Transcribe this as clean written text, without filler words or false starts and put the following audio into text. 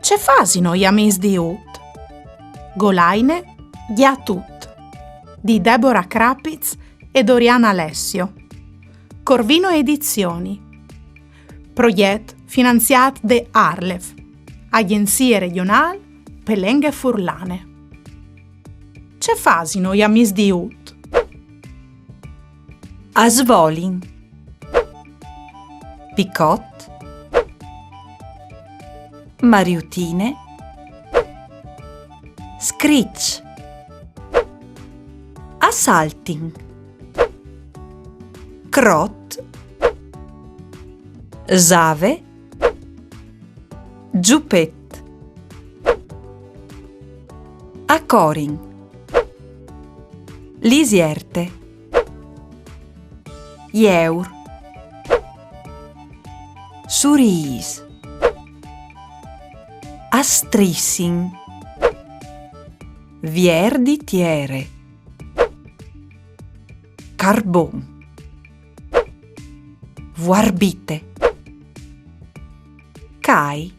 Ce fasino gli amis di Ut? Golaine, Ghiatut, di Deborah Krapitz e Doriana Alessio. Corvino Edizioni. Progetto finanziato da Arlev, Agenzie Regionali per Lingue Furlane. Ce fasino gli amis di Ut? A Svolin, Picot, Mariutine, Scritch, a Salting, Crot, Zave, Giupet, a Corin, Lisierte, Jeur, Suris, Astrissin, Vier di Tiere, Carbon, Vuarbite, Cai,